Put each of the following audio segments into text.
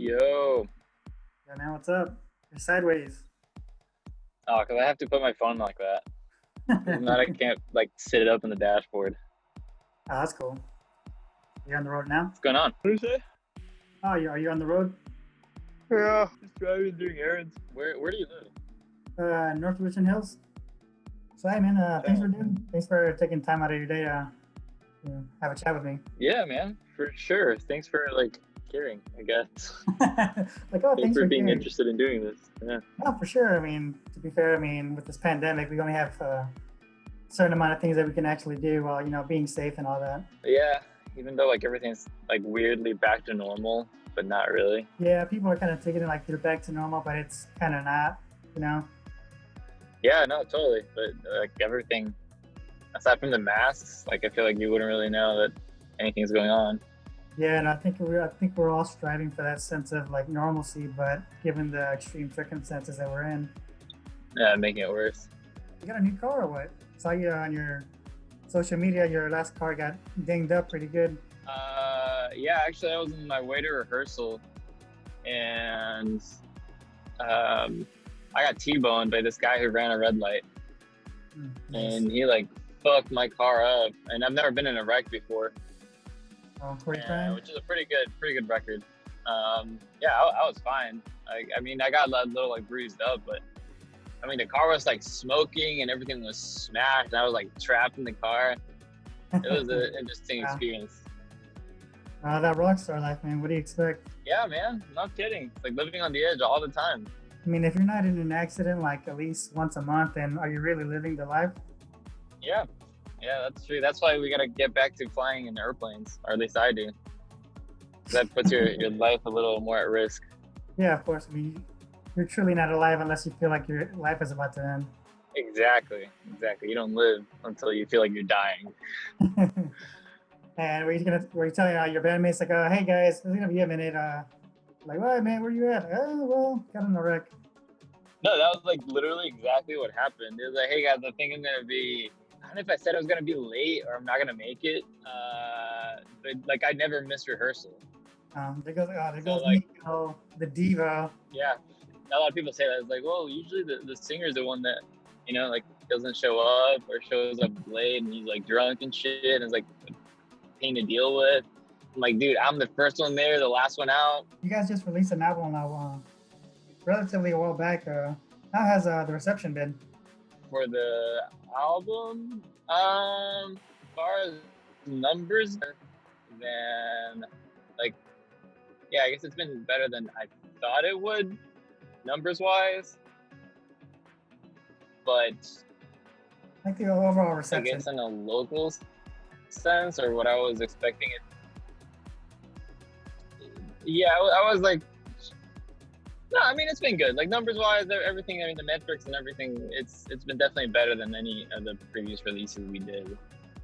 Yo. Yeah, man, what's up? You're sideways. Oh, because I have to put my phone like that. If not, I can't like sit it up in the dashboard. Oh, that's cool. You're on the road now? What's going on? What did you say? Oh, are you on the road? Yeah, just driving, doing errands. Where do you live? North Richland Hills. So, hey, man, Oh. thanks for taking time out of your day to have a chat with me. Yeah, man, for sure. Thanks for like caring, I guess. Like, oh, Thanks thanks for for being caring. interested in doing this. Yeah. No, for sure. I mean, to be fair, I mean, with this pandemic, we only have a certain amount of things that we can actually do while, being safe and all that. Yeah, even though like everything's like weirdly back to normal, but not really. Yeah, people are kind of taking it like they're back to normal, but it's kind of not, you know? Yeah, no, totally. But like everything aside from the masks, like I feel like you wouldn't really know that anything's going on. Yeah, and I think we're all striving for that sense of like normalcy, but given the extreme circumstances that we're in, Yeah, making it worse. you got a new car or what? Saw you on your social media. Your last car got dinged up pretty good. Yeah, actually, I was on my way to rehearsal, and I got T-boned by this guy who ran a red light, Nice. and he like fucked my car up. And I've never been in a wreck before, Oh, 45. which is a pretty good record. Yeah, I was fine. I mean, I got a little like bruised up, but I mean, the car was like smoking and everything was smashed. And I was like trapped in the car. It was an interesting Yeah. experience. That rock star life, man. What do you expect? Yeah, man, not kidding. It's like living on the edge all the time. I mean, if you're not in an accident like at least once a month, then are you really living the life? Yeah, yeah, that's true. That's why we gotta get back to flying in airplanes, or at least I do. That puts your life a little more at risk. Yeah, of course. I mean, you're truly not alive unless you feel like your life is about to end. Exactly. You don't live until you feel like you're dying. And were you telling your bandmates like, hey guys, it's gonna be a minute. Like, what man, where you at? Oh well, got in a wreck. No, that was like literally exactly what happened. It was like, hey guys, I think I'm gonna be. I don't know if I said I was gonna be late or I'm not gonna make it. But like I never miss rehearsal. There So goes like, Nico, the diva. yeah, a lot of people say that. It's like, well, usually the singer's the one that, like doesn't show up or shows up late and he's like drunk and shit and it's like a pain to deal with. I'm like, dude, I'm the first one there, the last one out. You guys just released an album relatively a while back. How has the reception been? For the album, as far as numbers, then like, yeah, I guess it's been better than I thought it would, numbers wise. But Like the overall I reception. guess in a local sense, or what I was expecting it. Yeah, I was like, no, I mean it's been good. Like numbers wise, everything. I mean the metrics and everything. It's been definitely better than any of the previous releases we did.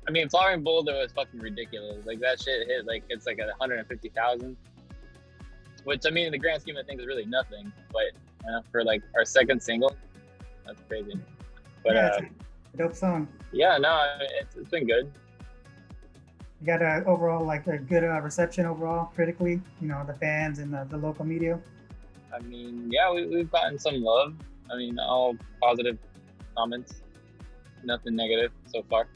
I mean, Flowering Boulder was fucking ridiculous. Like that shit hit like it's like 150,000, which I mean in the grand scheme of things is really nothing. But for like our second single, that's crazy. But Yeah, it's a dope song. yeah, no, it's been good. You got a overall like a good reception overall critically. The fans and the local media. I mean, yeah, we've gotten some love. I mean, all positive comments, nothing negative so far.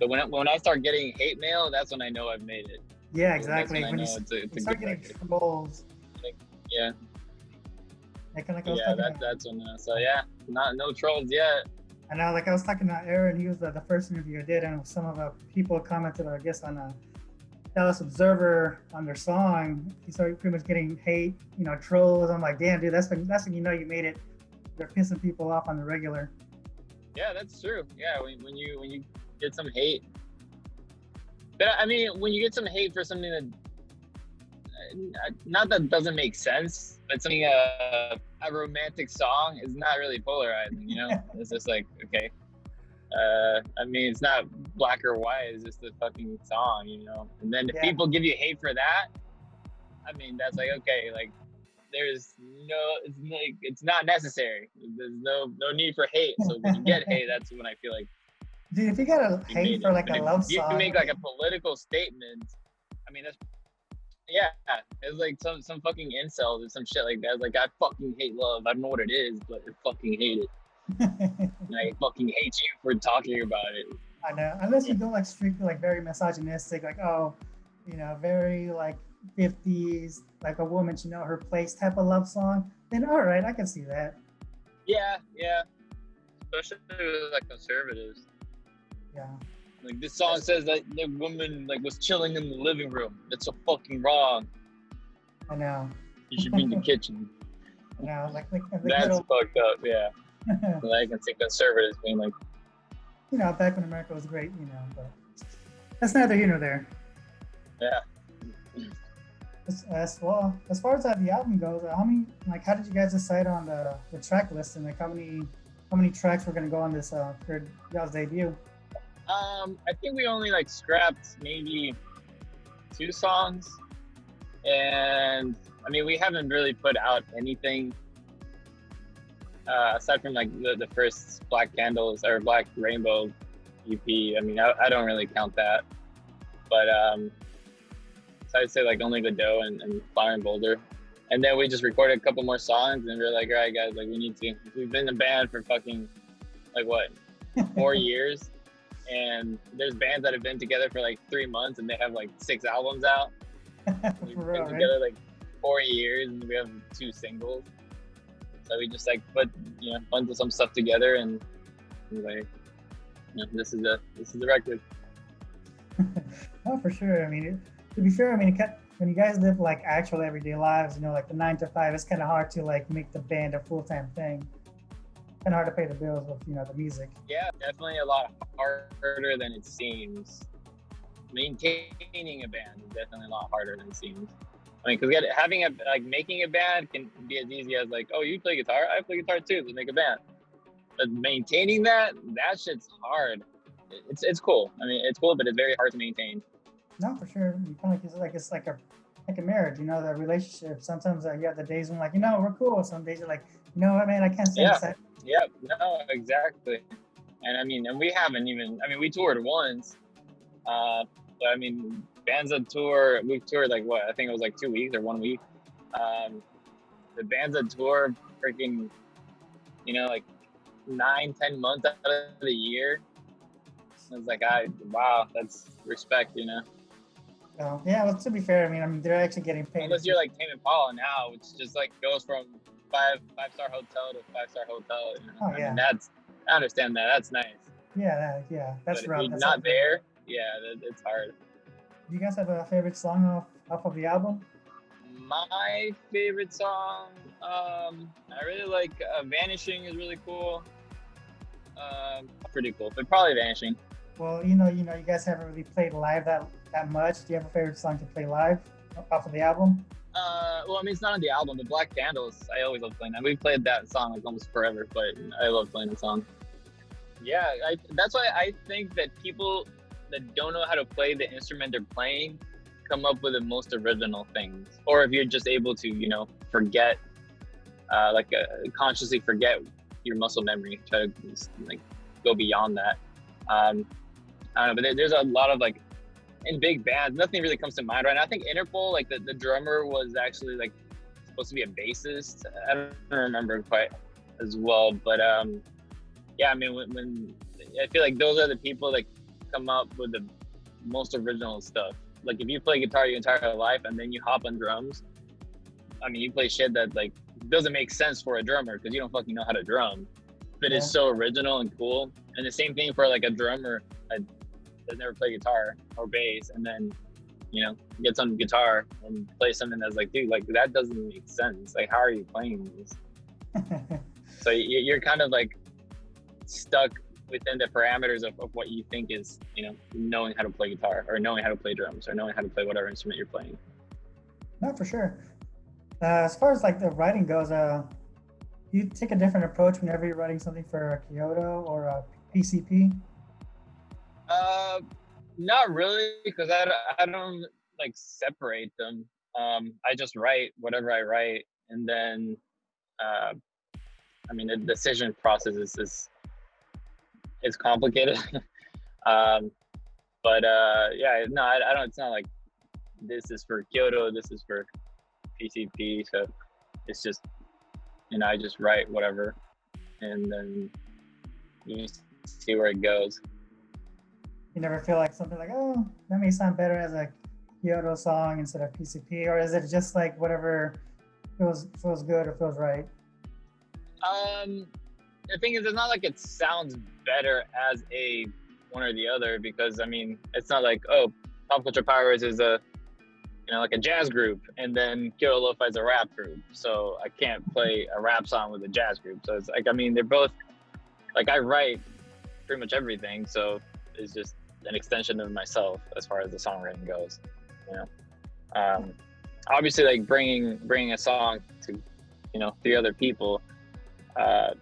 But when I start getting hate mail, that's when I know I've made it. Yeah, That's exactly. when I When know it's a start good getting record. trolls, Yeah, like I was yeah, talking that's when. So yeah, no trolls yet. I know, like I was talking to Aaron, he was the first interview I did, and some of the people commented, I guess, on Dallas Observer on their song. He started pretty much getting hate, trolls. I'm like, damn, dude, that's when you know you made it. You're pissing people off on the regular. Yeah, that's true. Yeah, when you get some hate, but I mean, when you get some hate for something that not that doesn't make sense, but something a romantic song is not really polarizing. It's just like okay. I mean, it's not black or white. It's just a fucking song, And then if Yeah. people give you hate for that, I mean, that's like okay, like it's not necessary. There's no need for hate. So when you get hate, that's when I feel like Dude, if you got a you hate made for it. like But a if love you song, make like a political statement, I mean, that's Yeah, it's like some fucking incels or some shit like that. It's like I fucking hate love. I don't know what it is, but I fucking hate it. And I fucking hate you for talking about it. I know, unless you go like strictly like very misogynistic, like oh, very like 50s, like a woman should know her place type of love song. Then all right, I can see that. Yeah, yeah. Especially with like conservatives. Yeah, Like this song says that the woman like was chilling in the living room. That's so fucking wrong. I know. You should be in the kitchen. I know, like the good That's old, fucked up. Yeah. Like, I can see conservatives being like, back when America was great, but that's neither here nor there. yeah. As well, as far as the album goes, how did you guys decide on the track list and like how many tracks were gonna go on this for y'all's debut? I think we only like scrapped maybe 2 songs, and I mean we haven't really put out anything aside from like the first Black Candles or Black Rainbow EP. I mean I don't really count that, but so I'd say like only Godot and Flower and Boulder. And then we just recorded a couple more songs and we are like, all right guys, like we need to, we've been in a band for fucking like what, 4 years, and there's bands that have been together for like 3 months and they have like 6 albums out. We've For been real, right? together like 4 years and we have 2 singles. So we just like put bundle some stuff together and like, this is the record. Oh, for sure. I mean, to be fair, I mean, when you guys live like actual everyday lives, like the 9 to 5, it's kind of hard to like make the band a full-time thing. Kind of hard to pay the bills with the music. Yeah, definitely a lot harder than it seems. Maintaining a band is definitely a lot harder than it seems. I mean, because making a band can be as easy as like, oh, you play guitar, I play guitar too, let's make a band. But maintaining that shit's hard. It's cool. I mean, it's cool, but it's very hard to maintain. No, for sure. You kind of it's like a marriage. The relationship. Sometimes you have the days when like we're cool. Some days you're like, you know what, man, I can't stand this. Yeah, no, exactly. And I mean, and we haven't even. I mean, we toured once. But I mean, bands that tour, we've toured like what? I think it was like 2 weeks or 1 week. The bands that tour, freaking, like 9-10 months out of the year. It's like, wow, that's respect, So, yeah, well, to be fair, I mean, they're actually getting paid. Unless you're like Tame Impala now, which just like goes from five-star hotel to 5-star hotel. Oh, yeah. I mean, I understand that. That's nice. Yeah, that's but rough. If you're not there, it's hard. Do you guys have a favorite song off of the album? My favorite song, I really like Vanishing is really cool. Pretty cool, but probably Vanishing. Well, you guys haven't really played live that much. Do you have a favorite song to play live off of the album? Well, I mean, it's not on the album, but Black Candles, I always love playing that. We played that song like almost forever, but I love playing the song. Yeah, that's why I think that people that don't know how to play the instrument they're playing come up with the most original things. Or if you're just able to, forget, consciously forget your muscle memory, try to like go beyond that. I don't know, but there's a lot of like in big bands, nothing really comes to mind right now. I think Interpol, like the drummer was actually like supposed to be a bassist. I don't remember quite as well, but yeah, I mean when I feel like those are the people that come up with the most original stuff. Like if you play guitar your entire life and then you hop on drums, I mean you play shit that like doesn't make sense for a drummer because you don't fucking know how to drum, but it's so original and cool. And the same thing for like a drummer that never played guitar or bass and then gets on guitar and plays something that's like, dude, like that doesn't make sense. Like how are you playing this? So you're kind of like stuck within the parameters of what you think is knowing how to play guitar or knowing how to play drums or knowing how to play whatever instrument you're playing. No, for sure. As far as like the writing goes, you take a different approach whenever you're writing something for Kyoto or PCP? Not really, because I don't like separate them. I just write whatever I write, and then I mean the decision process is complicated. But yeah, no, I don't. It's not like this is for Kyoto, this is for PCP. So it's just, I just write whatever, and then you see where it goes. You never feel like something like, oh, that may sound better as a Kyoto song instead of PCP, or is it just like whatever feels good or feels right? The thing is, it's not like it sounds better as a one or the other, because it's not like, oh, Pop Culture Pirates is a like a jazz group, and then Kyoto Lo-Fi is a rap group, so I can't play a rap song with a jazz group. So it's like, they're both, like, I write pretty much everything, so it's just an extension of myself as far as the songwriting goes. Obviously, like bringing a song to 3 other people,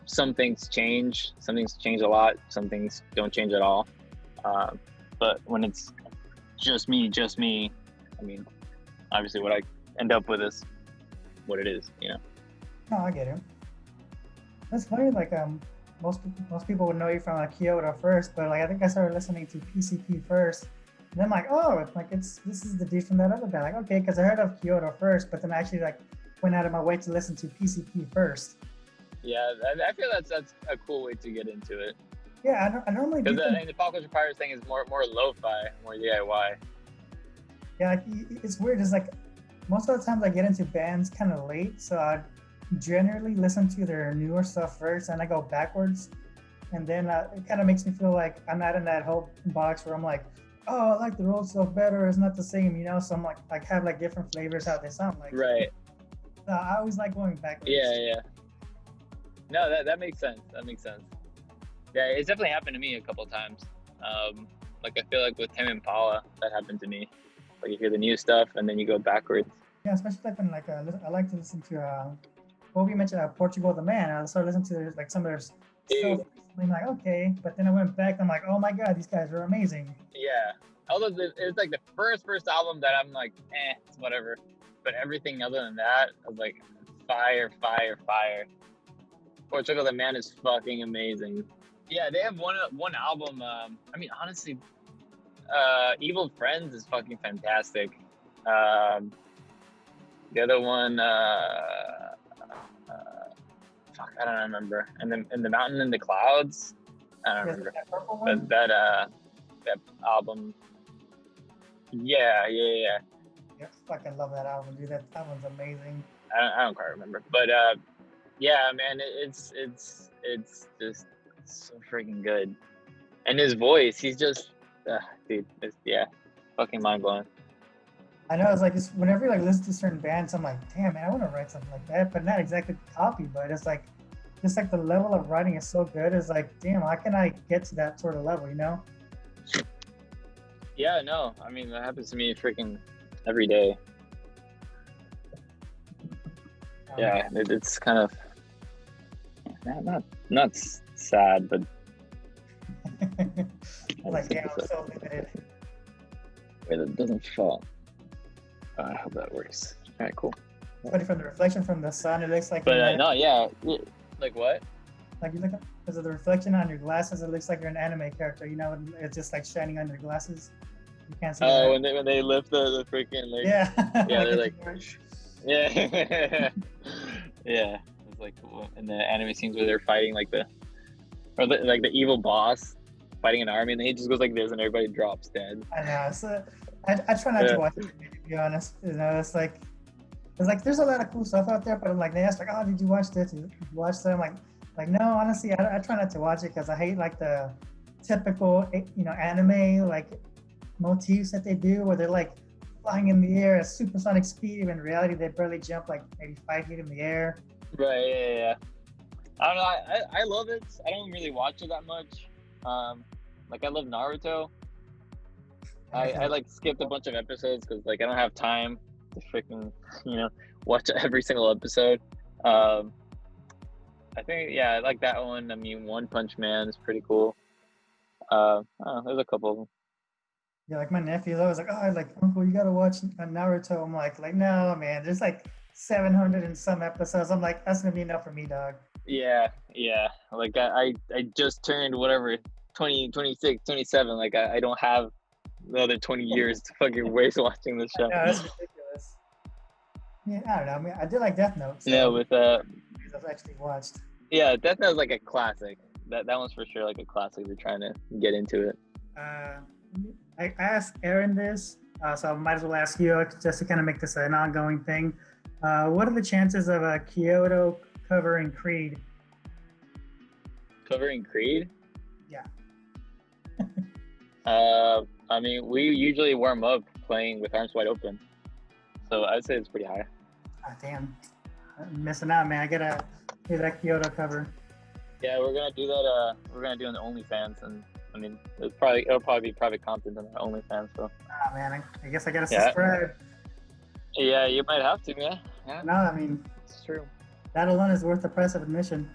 some things change a lot, some things don't change at all, but when it's just me, obviously what I end up with is what it is. No, I get it. That's funny. Like most people would know you from Kyoto first, but like I think I started listening to PCP first, and then like, oh, it's like this is the dude from that other band. Like, okay, because I heard of Kyoto first, but then I actually like went out of my way to listen to PCP first. Yeah, I feel that's a cool way to get into it. Yeah, I normally do. Because the Pop Culture Pirates thing is more lo-fi, more DIY. Yeah, it's weird. It's like most of the times I get into bands kind of late, so I generally listen to their newer stuff first, and I go backwards, and then it kind of makes me feel like I'm not in that whole box where I'm like, oh, I like the old stuff better. It's not the same, So I'm like have like different flavors how they sound like. Right. So I always like going backwards. Yeah. No, that makes sense. Yeah, it's definitely happened to me a couple of times. Like I feel like with Tame Impala, that happened to me. Like you hear the new stuff and then you go backwards. Yeah, especially like when like I like to listen to we mentioned Portugal the Man. I started listening to like some of their stuff. I'm like, okay, but then I went back. I'm like, oh my god, these guys are amazing. Yeah, although it's like the first album that I'm like, it's whatever. But everything other than that, I was like, fire. Portugal the Man is fucking amazing. Yeah, they have one album. Honestly, Evil Friends is fucking fantastic. The other one, fuck, I don't remember. And then In the Mountain in the Clouds, I don't remember. But that album. Yeah. Yeah, I fucking love that album, dude. That album's amazing. I don't quite remember, but yeah, man, it's just so freaking good. And his voice, he's just, dude, fucking mind blowing. I know, it's like whenever you like listen to certain bands, I'm like, damn, man, I want to write something like that, but not exactly copy. But it's like, just like the level of writing is so good. It's like, damn, how can I get to that sort of level? Yeah, no, that happens to me freaking every day. Yeah, it's kind of not sad, but like, damn, I'm so limited. Wait, it doesn't fall. I hope that works. All right, cool. But from the reflection from the sun, it looks like. But no, yeah, like what? Like you look because of the reflection on your glasses, it looks like you're an anime character. It's just like shining on your glasses. You can't see. Oh, when they lift the freaking like. Yeah. Yeah, they're like. Yeah. Yeah. It's like in the anime scenes where they're fighting like the evil boss fighting an army, and then he just goes like this, and everybody drops dead. I know. So I try not to watch it, to be honest. It's like there's a lot of cool stuff out there, but I'm like they ask like, oh, did you watch this? Did you watch that? I'm like no, honestly, I try not to watch it because I hate like the typical anime like motifs that they do where they're like flying in the air at supersonic speed. In reality, they barely jump like maybe 5 feet in the air. Right. Yeah. I don't know. I love it. I don't really watch it that much. Like I love Naruto. I like skipped a bunch of episodes because like I don't have time to freaking watch every single episode. I think I like that one. One Punch Man is pretty cool. There's a couple of them. Yeah, like my nephew's always like, oh, like Uncle, you gotta watch Naruto. I'm like no, man. There's like 700 and some episodes. I'm like, that's gonna be enough for me, dog. Yeah. Like I just turned whatever 20, 26, 27. Like I don't have another 20 years to fucking waste watching this show. No, that's ridiculous. Yeah, I don't know. I mean, I did like Death Note. So Yeah, with I've actually watched. yeah, Death Note is like a classic. That one's for sure like a classic. They're trying to get into it. I asked Aaron this, so I might as well ask you just to kind of make this an ongoing thing. What are the chances of a Kyoto covering Creed? Covering Creed? Yeah. I mean, we usually warm up playing with arms wide open, so I'd say it's pretty high. Ah, damn, I'm missing out, man. I gotta hear that Kyoto cover. Yeah, we're gonna do that. We're gonna do it on the OnlyFans, and I mean, it'll probably be private content on the OnlyFans. So. Ah, man, I guess I gotta subscribe. Yeah, you might have to, man. Yeah. No, I mean, it's true. That alone is worth the price of admission.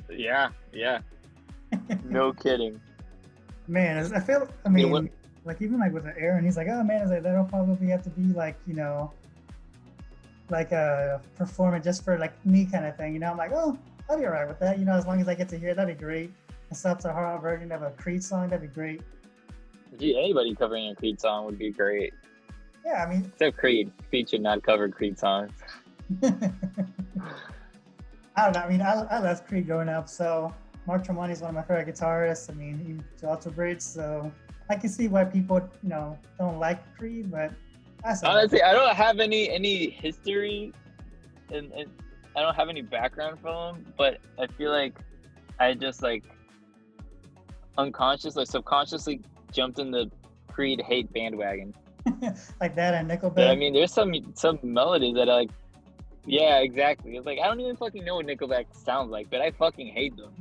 Yeah. No kidding. Man, I feel. I mean, like even like with Aaron, he's like, oh man, it's like that'll probably have to be like like a performance just for like me kind of thing. I'm like, oh, I'll be alright with that. As long as I get to hear, that'd be great. A sub-Sahara version of a Creed song, that'd be great. Gee, anybody covering a Creed song would be great. Yeah, I mean, except Creed. Creed should not cover Creed songs. I don't know. I mean, I loved Creed growing up, so Mark Tremonti is one of my favorite guitarists. I mean, he also bridge, so I can see why people, don't like Creed, but honestly, I don't have any history, and I don't have any background from him, but I feel like I just like subconsciously jumped in the Creed hate bandwagon. Like that and Nickelback. But I mean, there's some melodies that I like. Yeah, exactly. It's like I don't even fucking know what Nickelback sounds like, but I fucking hate them.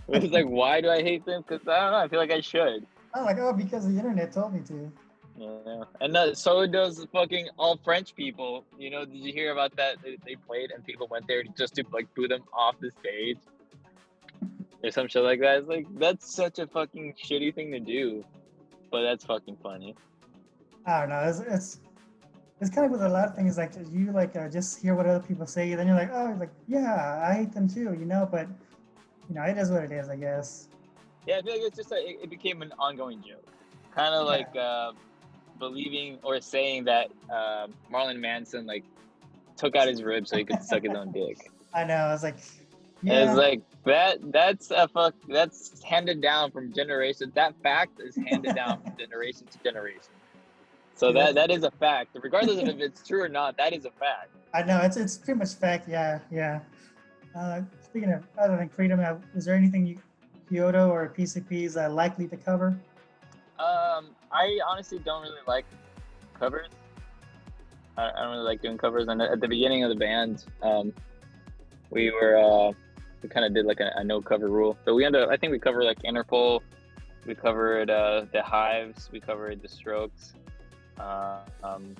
It's like, why do I hate them? Because I don't know. I feel like I should. I'm like, because the internet told me to. Yeah, and so does fucking all French people. Did you hear about that? They played and people went there just to like boo them off the stage or some shit like that. It's like that's such a fucking shitty thing to do, but that's fucking funny. I don't know. It's kind of with a lot of things, like you just hear what other people say, then you're like, oh, like yeah, I hate them too, but it is what it is, I guess. Yeah, I feel like it's just it became an ongoing joke, kind of like believing or saying that Marilyn Manson like took out his ribs so he could suck his own dick. I know. I was like, yeah. It's like that's handed down from generation. That fact is handed down from generation to generation. So that is a fact, regardless of if it's true or not. That is a fact. I know it's pretty much fact. Yeah. Speaking of other than Creed, is there anything Kyoto or PCP is likely to cover? I honestly don't really like covers. I don't really like doing covers. And at the beginning of the band, we kind of did like a no cover rule. But I think we covered like Interpol. We covered the Hives. We covered the Strokes. I think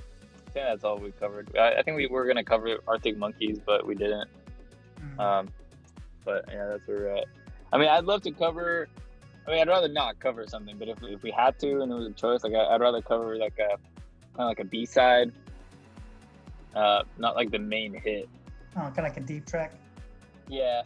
that's all we covered. I think we were gonna cover Arctic Monkeys, but we didn't. But yeah, that's where we're at. I mean, I'd love to cover. I mean, I'd rather not cover something, but if we had to and it was a choice, like I'd rather cover like a kind of like a B-side, not like the main hit. Oh, kind of like a deep track. Yeah,